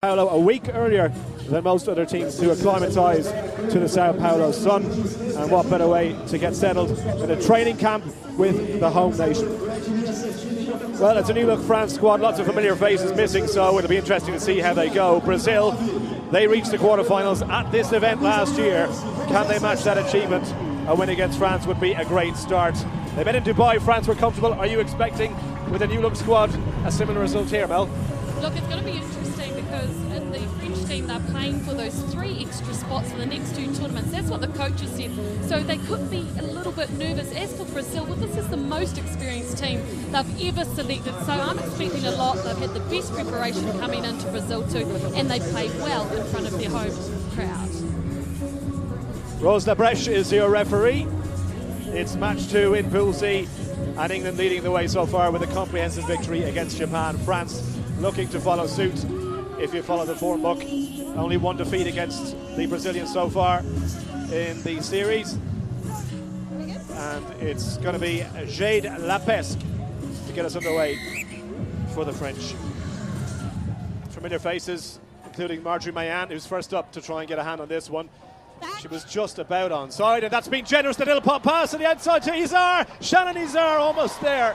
Paulo a week earlier than most other teams to acclimatise to the Sao Paulo sun, and what better way to get settled in a training camp with the home nation. Well, it's a new look France squad, lots of familiar faces missing, so it'll be interesting to see how they go. Brazil, they reached the quarterfinals at this event last year. Can they match that achievement? A win against France would be a great start. They met in Dubai, France were comfortable. Are you expecting, with a new look squad, a similar result here, Mel? Look, it's going to be interesting because in the French team they're playing for those 3 extra spots for the next 2 tournaments. That's what the coaches said. So they could be a little bit nervous. As for Brazil, well, this is the most experienced team they've ever selected. So I'm expecting a lot. They've had the best preparation coming into Brazil too, and they played well in front of their home crowd. Rose Labreche is your referee. It's match 2 in Pool C, and England leading the way so far with a comprehensive victory against Japan. France looking to follow suit. If you follow the form book, only 1 defeat against the Brazilians so far in the series, and it's going to be Jade Lapesque to get us underway for the French. Familiar faces, including Marjorie Mayan, who's first up to try and get a hand on this one. She was just about onside, and that's been generous. The little pop pass to the outside to Izar. Shannon Izar almost there.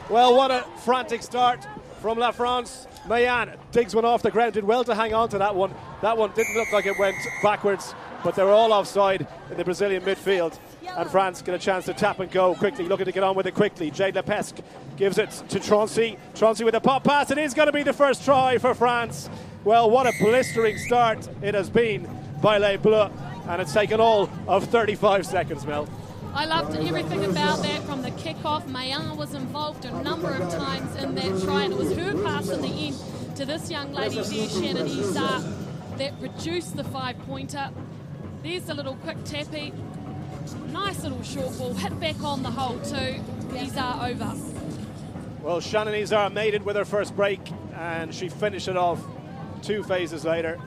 Well, what a frantic start from La France. Mayan digs one off the ground, did well to hang on to that one. That one didn't look like it went backwards, but they were all offside in the Brazilian midfield. And France get a chance to tap and go quickly, looking to get on with it quickly. Jade Lapesque gives it to Troncy. Troncy with a pop pass. It is going to be the first try for France. Well, what a blistering start it has been by Les Bleus, and it's taken all of 35 seconds, Mel. I loved everything about that from the kick-off. Mayan was involved a number of times in that try, and it was her pass in the end to this young lady there, Shannon Izar, that produced the 5-pointer. There's the little quick tappy. Nice little short ball, hit back on the hole too. Izar over. Well, Shannon Izar made it with her first break, and she finished it off 2 phases later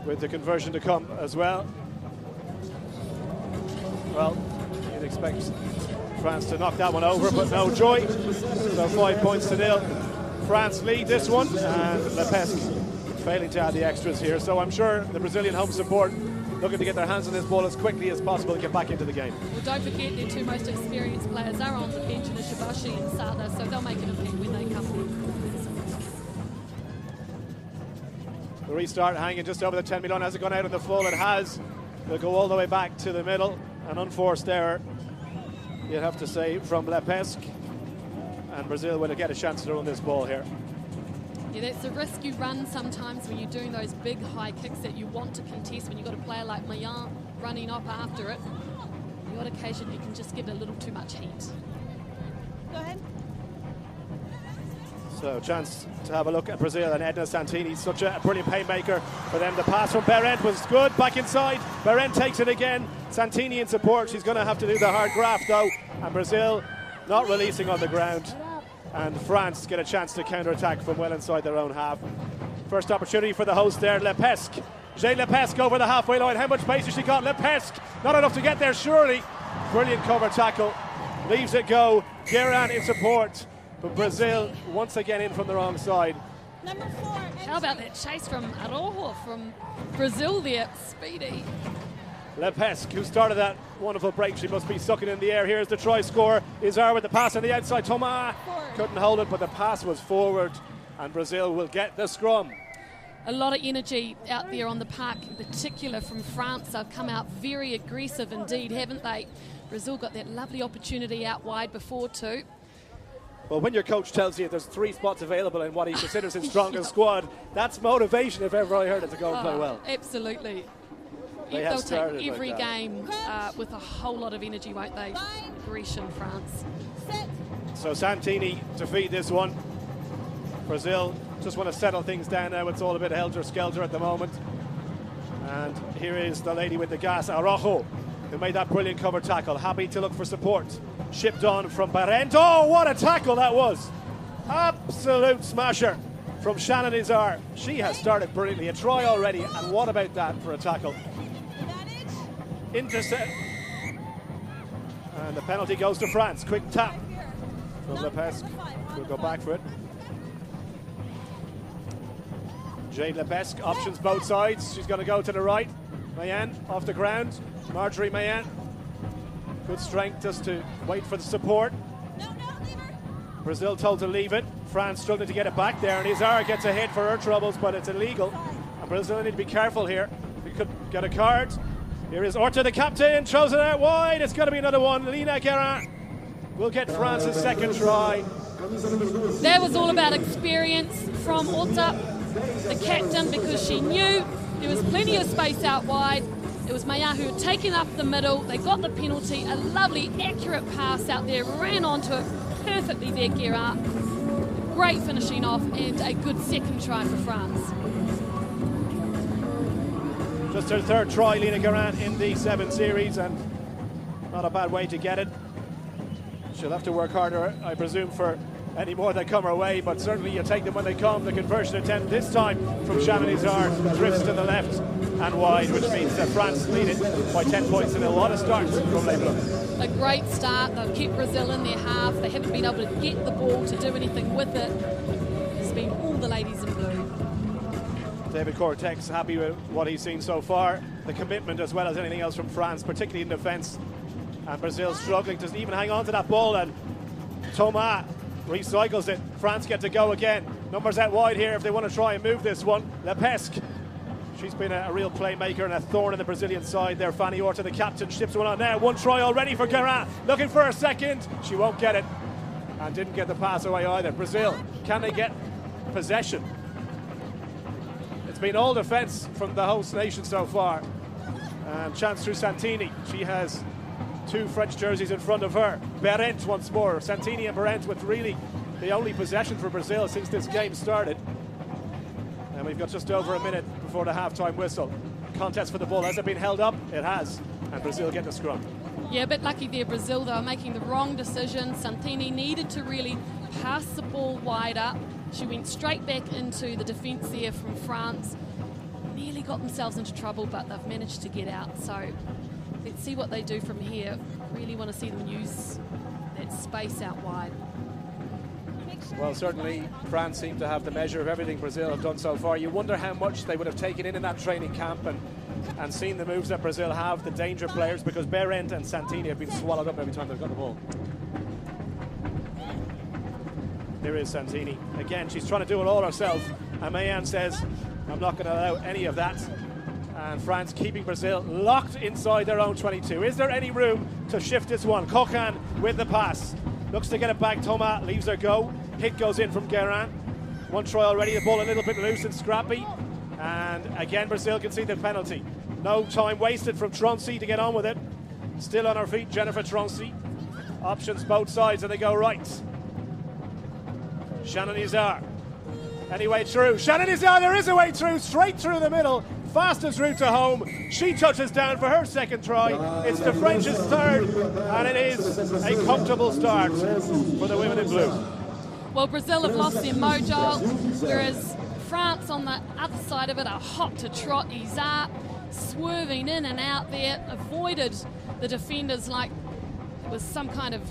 with the conversion to come as well. Well, you'd expect France to knock that one over, but no joy. So 5 points to 0. France lead this one, and Lapesque failing to add the extras here. So I'm sure the Brazilian home support looking to get their hands on this ball as quickly as possible and get back into the game. Well, don't forget their 2 most experienced players are on the bench, in Ishibashi and Sada, so they'll make an impact when they come in. The restart hanging just over the 10 million. Has it gone out in the full? It has. They'll go all the way back to the middle. An unforced error, you'd have to say, from Lapesque, and Brazil will get a chance to run this ball here. Yeah, that's the risk you run sometimes when you're doing those big high kicks that you want to contest. When you've got a player like Mayan running up after it, on the odd occasion you can just get a little too much heat. Go ahead. So, chance to have a look at Brazil and Edna Santini. Such a brilliant playmaker for them. The pass from Berent was good. Back inside. Berent takes it again. Santini in support. She's going to have to do the hard graft, though. And Brazil not releasing on the ground. And France get a chance to counter-attack from well inside their own half. First opportunity for the host there, Lapesque. Jade Lapesque over the halfway line. How much pace has she got? Lapesque, not enough to get there, surely. Brilliant cover tackle. Leaves it go. Guerin in support. But Brazil once again in from the wrong side. Number 4. How about that chase from Arojo from Brazil there? Speedy. Lapesque, who started that wonderful break, she must be sucking in the air. Here's the try scorer. Izar with the pass on the outside. Thomas couldn't hold it, but the pass was forward, and Brazil will get the scrum. A lot of energy out there on the park, in particular from France. They've come out very aggressive indeed, haven't they? Brazil got that lovely opportunity out wide before too. Well, when your coach tells you there's 3 spots available in what he considers his strongest squad, that's motivation if ever I heard it to go and play well. Absolutely. They'll take every game with a whole lot of energy, won't they? Aggression, France. So Santini to feed this one. Brazil just want to settle things down now. It's all a bit helter-skelter at the moment. And here is the lady with the gas, Arojo, who made that brilliant cover tackle. Happy to look for support. Shipped on from Berent. Oh, what a tackle that was. Absolute smasher from Shannon Izar. She has started brilliantly. A try already. And what about that for a tackle? Intercept. And the penalty goes to France. Quick tap from Lapesque. We'll go back for it. Jade Lebesque options both sides. She's going to go to the right. Mayen off the ground. Marjorie Mayen. Good strength just to wait for the support. Brazil told to leave it. France struggling to get it back there, and Izar gets a hit for her troubles, but it's illegal. And Brazil need to be careful here. They could get a card. Here is Orta, the captain, throws it out wide. It's going to be another one. Lina Guerin will get France's second try. That was all about experience from Orta, the captain, because she knew there was plenty of space out wide. It was Maya who had taken up the middle. They got the penalty. A lovely, accurate pass out there. Ran onto it perfectly there, Guerin. Great finishing off and a good second try for France. Just her third try, Lina Guerin, in the 7 series, and not a bad way to get it. She'll have to work harder, I presume, for any more that come her way, but certainly you take them when they come. The conversion attempt this time from Shannon Izar drifts to the left and wide, which means that France lead it by 10 points in a lot of starts from Les Bleus. A great start. They've kept Brazil in their half. They haven't been able to get the ball to do anything with it. It's been all the ladies in blue. David Cortex happy with what he's seen so far. The commitment as well as anything else from France, particularly in defence. And Brazil struggling to even hang on to that ball, and Thomas recycles it. France get to go again. Numbers out wide here if they want to try and move this one. Lebesque, she's been a real playmaker and a thorn in the Brazilian side there. Fanny Orta, the captain, ships one on now. One try already for Guerin. Looking for a second. She won't get it. And didn't get the pass away either. Brazil, can they get possession? It's been all defence from the host nation so far. And chance through Santini. She has 2 French jerseys in front of her. Berent once more. Santini and Berent with really the only possession for Brazil since this game started. And we've got just over a minute before the half-time whistle. Contest for the ball. Has it been held up? It has. And Brazil get the scrum. Yeah, a bit lucky there, Brazil. They were making the wrong decision. Santini needed to really pass the ball wide up. She went straight back into the defence there from France. Nearly got themselves into trouble, but they've managed to get out. So let's see what they do from here. Really want to see them use that space out wide. Well, certainly France seem to have the measure of everything Brazil have done so far. You wonder how much they would have taken in that training camp and seen the moves that Brazil have, the danger players, because Berent and Santini have been swallowed up every time they've got the ball. Here is Santini. Again, she's trying to do it all herself. And Mayen says, I'm not going to allow any of that. And France keeping Brazil locked inside their own 22. Is there any room to shift this one? Cocan with the pass. Looks to get it back. Thomas leaves her go. Hit goes in from Guerin. One try already. The ball a little bit loose and scrappy. And again, Brazil can see the penalty. No time wasted from Troncy to get on with it. Still on her feet, Jennifer Troncy. Options both sides, and they go right. Shannon Izar. Any way through? Shannon Izar, there is a way through. Straight through the middle. Fastest route to home. She touches down for her second try. It's the French's third, and it is a comfortable start for the women in blue. Well, Brazil have lost their mojo, whereas France on the other side of it are hot to trot. Izar swerving in and out there, avoided the defenders like it was some kind of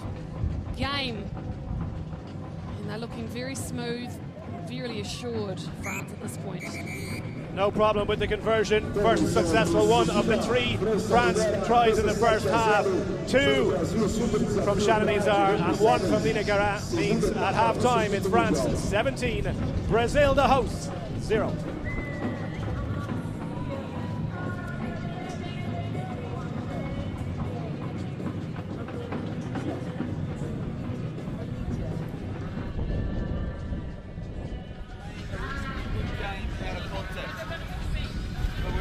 game. And they're looking very smooth, very assured, France at this point. No problem with the conversion. First successful one of the 3 France tries in the first half. 2 from Shannon Izar and 1 from Lina Guerin means at half-time it's France 17, Brazil the hosts 0.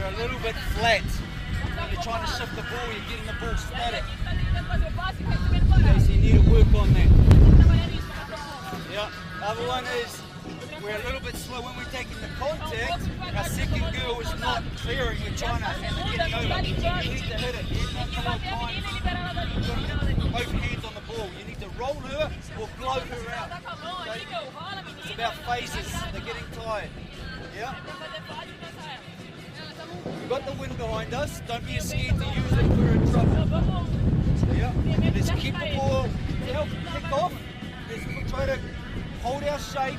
A little bit flat. When you're trying to shift the ball, you're getting the ball static. Okay, so you need to work on that. Yeah. The other one is we're a little bit slow when we're taking the contact. Our second girl is not clearing. We're trying to get over. You need to hit it. You not come on time. Both hands on the ball. You need to roll her or blow her out. Okay? It's about phases. They're getting tired. Yeah. We've got the wind behind us. Don't be scared to use it. We're in trouble. Yeah. Let's keep the ball. To help kick off, let's try to hold our shape,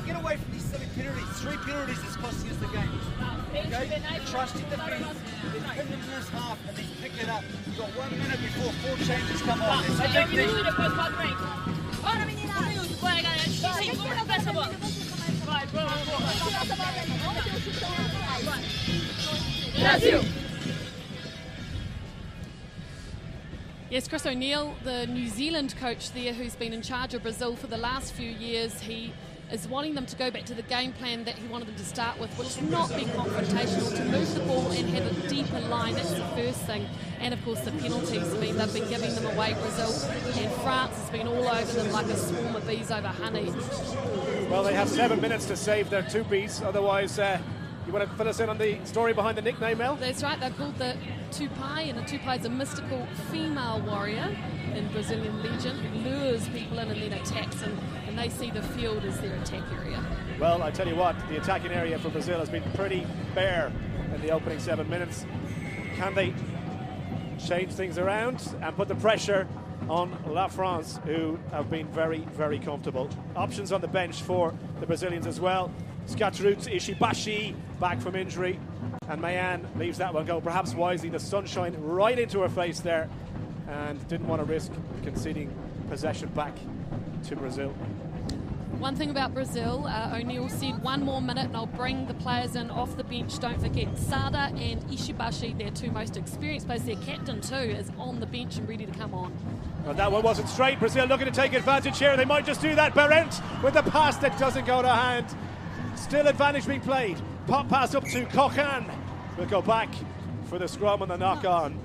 get away from these silly penalties. 3 penalties is costing us the game. Okay? Trust in the defense. They've hit them in this half and they pick it up. You've got 1 minute before 4 changes come on. It's a big thing. Yes, Chris O'Neill, the New Zealand coach there who's been in charge of Brazil for the last few years, he is wanting them to go back to the game plan that he wanted them to start with, which is not be confrontational, to move the ball and have a deeper line. That's the first thing. And of course the penalties. I mean, they've been giving them away, Brazil, and France has been all over them like a swarm of bees over honey. Well, they have 7 minutes to save their 2 bees, otherwise you want to fill us in on the story behind the nickname, Mel? That's right, they're called the Tupai, and the Tupai is a mystical female warrior in Brazilian legend who lures people in and then attacks, and they see the field as their attack area. Well, I tell you what, the attacking area for Brazil has been pretty bare in the opening 7 minutes. Can they change things around and put the pressure on La France, who have been very, very comfortable? Options on the bench for the Brazilians as well. Scatteroots, Ishibashi back from injury, and Mayan leaves that one go, perhaps wisely. The sunshine right into her face there, and didn't want to risk conceding possession back to Brazil. One thing about Brazil, O'Neill said 1 more minute and I'll bring the players in off the bench. Don't forget Sada and Ishibashi, their 2 most experienced players. Their captain too is on the bench and ready to come on. Well, that one wasn't straight. Brazil looking to take advantage here. They might just do that. Barent with the pass that doesn't go to hand. Still advantage being played. Pop pass up to Kokan. We'll go back for the scrum and the knock on.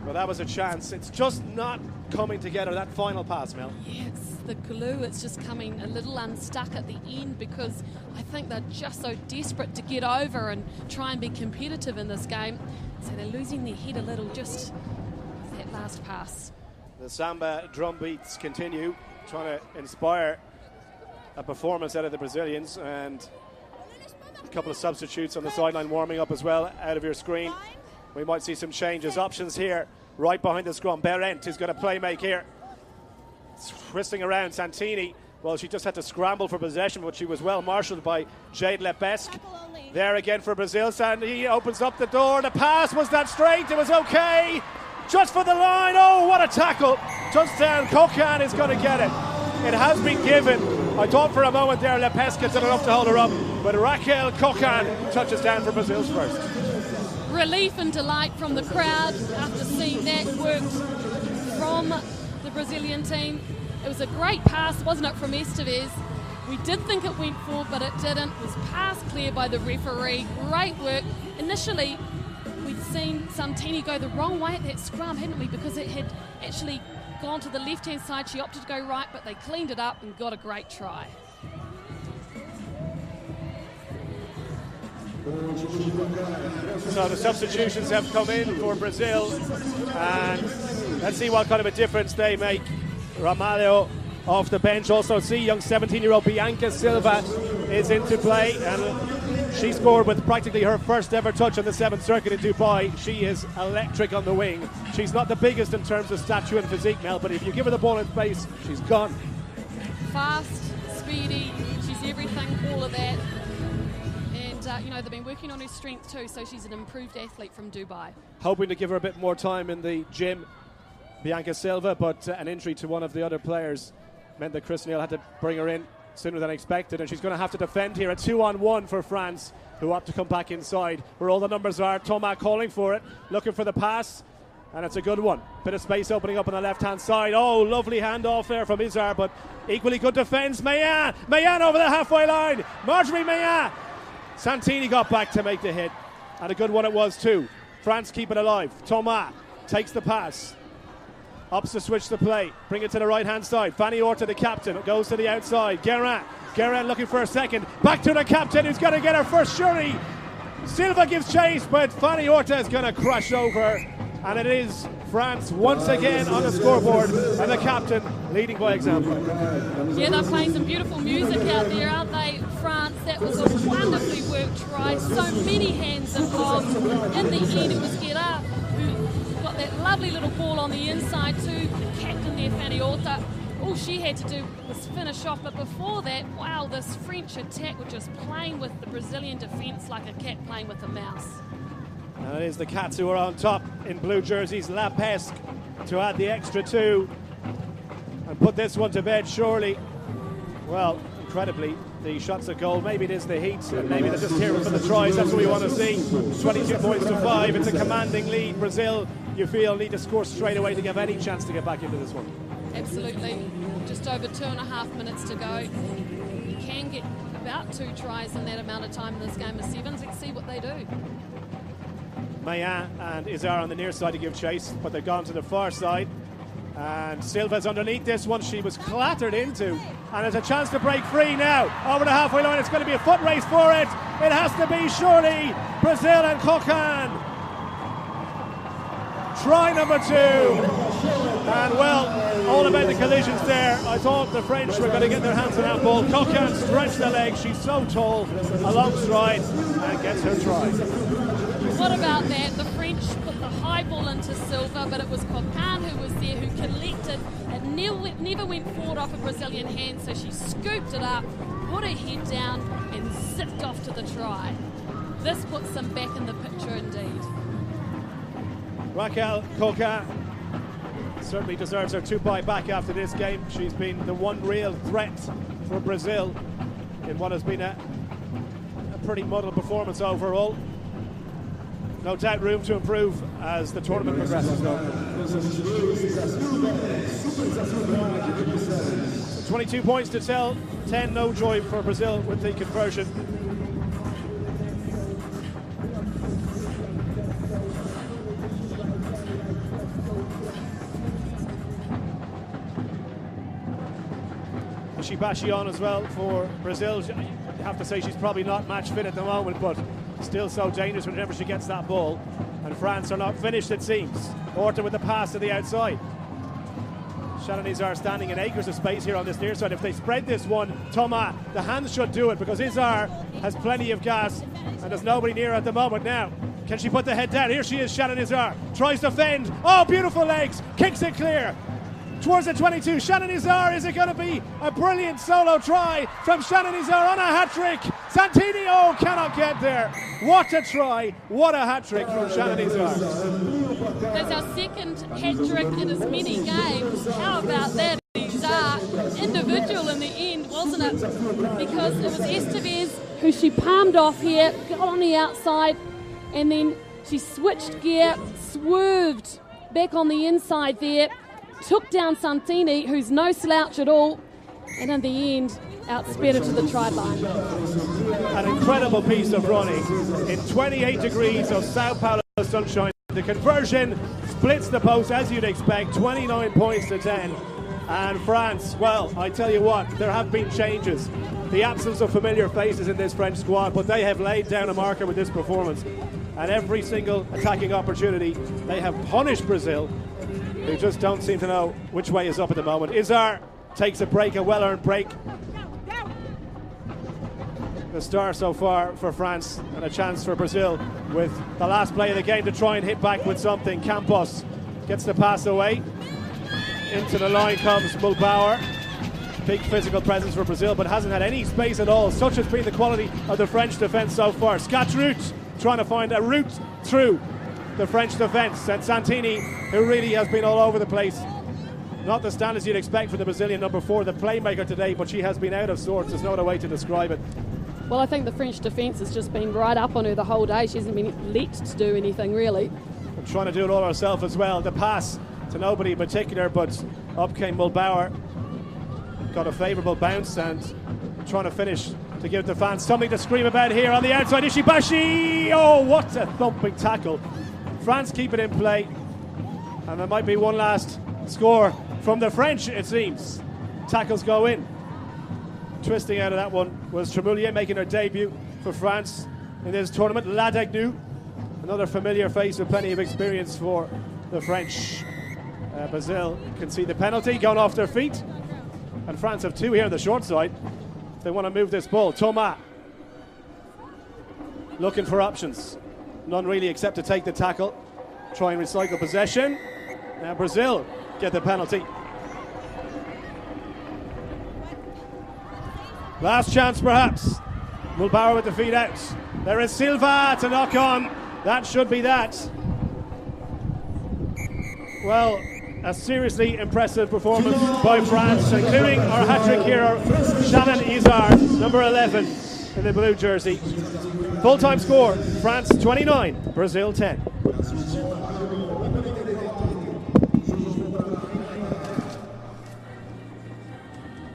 Well, that was a chance. It's just not coming together, that final pass, Mel. Yeah, it's the glue. It's just coming a little unstuck at the end, because I think they're just so desperate to get over and try and be competitive in this game. So they're losing their head a little just with that last pass. The samba drum beats continue, trying to inspire a performance out of the Brazilians, and a couple of substitutes on the sideline warming up as well out of your screen. We might see some changes. Options here right behind the scrum. Barent is going to play make here. Twisting around Santini. Well, she just had to scramble for possession, but she was well marshalled by Jade Lebesque. There again for Brazil. Santini opens up the door. The pass was that straight. It was okay. Just for the line. Oh, what a tackle. Touchdown. Kokan is going to get it. It has been given. I thought for a moment there Lebesque did enough to hold her up, but Raquel Kokan touches down for Brazil's first. Relief and delight from the crowd after seeing that work from the Brazilian team. It was a great pass, wasn't it, from Estevez? We did think it went forward, but it didn't. It was passed clear by the referee. Great work. Initially, we'd seen Santini go the wrong way at that scrum, hadn't we? Because it had actually gone to the left-hand side. She opted to go right, but they cleaned it up and got a great try. So the substitutions have come in for Brazil, and let's see what kind of a difference they make. Ramalho off the bench. Also see young 17-year-old Bianca Silva is into play, and she scored with practically her first ever touch on the 7th circuit in Dubai. She is electric on the wing. She's not the biggest in terms of stature and physique, Mel, but if you give her the ball in space, she's gone. Fast, speedy, she's everything, all of that. You know, they've been working on her strength too, so she's an improved athlete from Dubai. Hoping to give her a bit more time in the gym, Bianca Silva, but an injury to one of the other players meant that Chris Neal had to bring her in sooner than expected, and she's going to have to defend here. A 2-on-1 for France, who opt to come back inside where all the numbers are. Thomas calling for it, looking for the pass, and it's a good one. Bit of space opening up on the left-hand side. Oh, lovely handoff there from Izar, but equally good defence. Mayan over the halfway line. Marjorie Mayan. Santini got back to make the hit, and a good one it was too. France keep it alive. Thomas takes the pass, ups to switch the play, bring it to the right hand side. Fanny Orta, the captain, goes to the outside. Guerin looking for a second, back to the captain who's going to get her first surely. Silva gives chase, but Fanny Orta is going to crash over, and it is France once again on the scoreboard, and the captain leading by example. Yeah, they're playing some beautiful music out there, aren't they, France? That was a wonderfully worked try. So many hands involved. In the end, it was Guerra who got that lovely little ball on the inside too. The captain there, Fanny Orta, all she had to do was finish off. But before that, wow, this French attack was just playing with the Brazilian defence like a cat playing with a mouse. And it is the Cats who are on top in blue jerseys. La Pesque to add the extra 2 and put this one to bed, surely. Well, incredibly, the shots at goal, maybe it is the heat, and maybe they're just here for the tries. That's what we want to see. 22 points to 5. It's a commanding lead. Brazil, you feel, need to score straight away to give any chance to get back into this one. Absolutely. Just over 2.5 minutes to go. You can get about 2 tries in that amount of time in this game of sevens. Let's see what they do. Mayan and Izar on the near side to give chase, but they've gone to the far side. And Silva's underneath this one. She was clattered into, and there's a chance to break free now. Over the halfway line, it's going to be a foot race for it. It has to be, surely, Brazil and Cocan. Try number 2. And well, all about the collisions there. I thought the French were going to get their hands on that ball. Cocan stretched the leg. She's so tall, a long stride, and gets her try. What about that? The French put the high ball into Silva, but it was Cocan who was there, who collected. It never went forward off a Brazilian hand, so she scooped it up, put her head down, and zipped off to the try. This puts them back in the picture indeed. Raquel Cocan certainly deserves her 2-bye back after this game. She's been the one real threat for Brazil in what has been a pretty muddled performance overall. No doubt room to improve as the tournament progresses, though. 22 points to tell, 10 no joy for Brazil with the conversion. Ishibashi on as well for Brazil. I have to say she's probably not match fit at the moment, but still so dangerous whenever she gets that ball. And France are not finished, it seems. Orton with the pass to the outside. Shannon Izar standing in acres of space here on this near side. If they spread this one, Thomas, the hands should do it, because Izar has plenty of gas and there's nobody near at the moment now. Can she put the head down? Here she is, Shannon Izar. Tries to fend. Oh, beautiful legs. Kicks it clear. Towards the 22, Shannon Izar. Is it going to be a brilliant solo try from Shannon Izar on a hat-trick? Santini, oh, cannot get there. What a try, what a hat-trick from Shannon Izar. That's our second hat-trick in as many games. How about that? Izar, individual in the end, wasn't it? Because it was Estevez who she palmed off here, got on the outside, and then she switched gear, swerved back on the inside there, took down Santini, who's no slouch at all, and in the end, outsped her to the try line. An incredible piece of running in 28 degrees of Sao Paulo sunshine. The conversion splits the post as you'd expect, 29 points to 10. And France, well, I tell you what, there have been changes. The absence of familiar faces in this French squad, but they have laid down a marker with this performance. And every single attacking opportunity, they have punished Brazil, who just don't seem to know which way is up at the moment. Izar takes a break, a well-earned break. The star so far for France, and a chance for Brazil with the last play of the game to try and hit back with something. Campos gets the pass away. Into the line comes Mulbauer. Big physical presence for Brazil, but hasn't had any space at all. Such has been the quality of the French defence so far. Scatroot trying to find a route through the French defence, and Santini, who really has been all over the place. Not the standards you'd expect from the Brazilian number 4, the playmaker today, but she has been out of sorts. There's no other way to describe it. Well, I think the French defence has just been right up on her the whole day. She hasn't been let to do anything, really. And trying to do it all herself as well. The pass to nobody in particular, but up came Mulbauer. Got a favourable bounce and trying to finish to give the fans something to scream about here on the outside. Ishibashi! Oh, what a thumping tackle. France keep it in play, and there might be one last score from the French, it seems. Tackles go in. Twisting out of that one was Tremoulier, making her debut for France in this tournament. Ladagnu, another familiar face with plenty of experience for the French. Brazil can see the penalty, going off their feet, and France have 2 here on the short side. They want to move this ball. Thomas looking for options. None really, except to take the tackle, try and recycle possession. Now Brazil get the penalty. Last chance perhaps. Mulbauer with the feed out. There is Silva to knock on. That should be that. Well, a seriously impressive performance by France, including our hat-trick hero, Shannon Izard, number 11 in the blue jersey. Full-time score, France 29, Brazil 10.